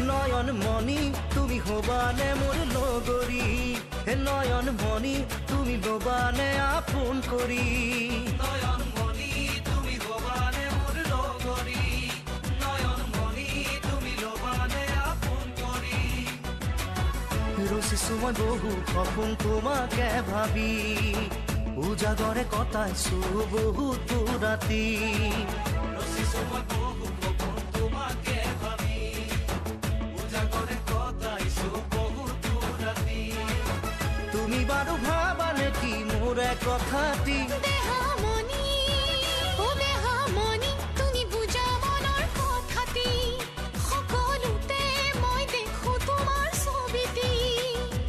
নয়ন মণি তুমি হবানে মোৰ লগৰী হে নয়ন মণি তুমি লবানে আপোন কৰি নয়ন মণি তুমি হবানে মোৰ লগৰী নয়ন মণি তুমি লবানে আপোন কৰি ৰচিছো মই বহু সপোন তোমাকে ভাবি উজাগৰে কটাইছো বহুতো ৰাতি ৰচিছো মই বহু সপোন তোমাকে ভাবি উজাগৰে কটাইছো বহুতো ৰাতি তুমি বাৰু ভাবা নেকি মোৰ কথাটি দেহামণি ও দেহামণি তুমি বুজা মনৰ কথাটি সকলোতে মই দেখো তোমাৰ ছবিটি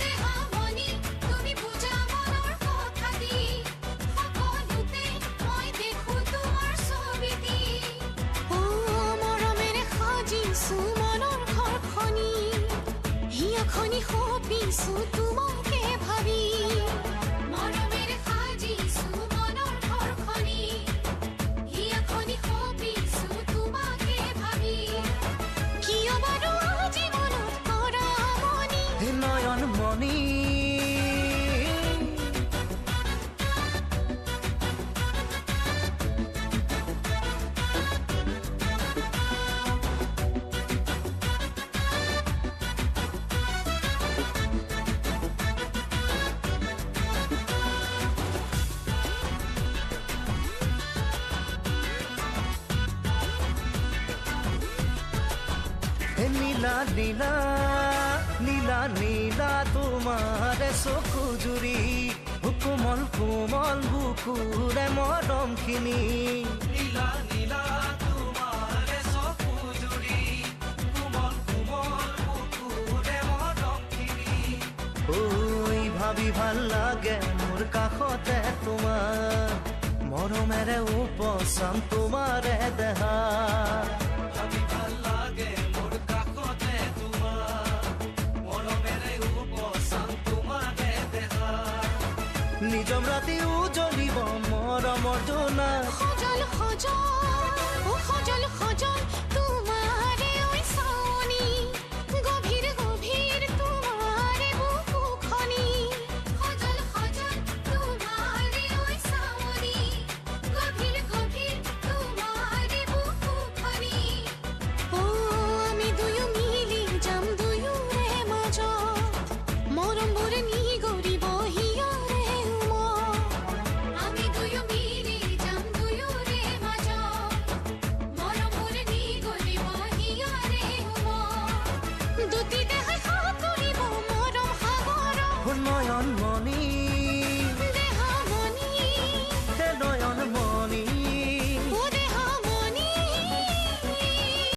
দেহামণি তুমি বুজা মনৰ কথাটি সকলোতে মই দেখো তোমাৰ ছবিটি ও মৰমেৰে সাজিছো মনৰ ঘৰখনি হিয়াখনি সপিছো তোমাকে ভাবি মৰমেৰে সাজিছো মনৰ ঘৰখনি হিয়াখনি সপিছো তোমাকে ভাবি কিয় বাৰু আজি মনত কৰা মনি হে নয়ন মণি হে নীলা নীলা নীলা নীলা তোমাৰ চকু জুৰি কোমল কোমল বুকুৰে মৰমখিনি নীলা নীলা তোমাৰ চকুজুৰি কোমল কোমল বুকুৰে মৰমখিনি ঐ ভাবি ভাল লাগে মোৰ কাষতে তোমাৰ মৰমেৰে উপচাম তোমাৰে দেহা ভাবি ভাল লাগে মোৰ কাষতে তোমাৰ মৰমেৰে উপচাম তোমাৰে দেহা নিজম ৰাতি উজলিব মৰমৰ জোনা সজল সজল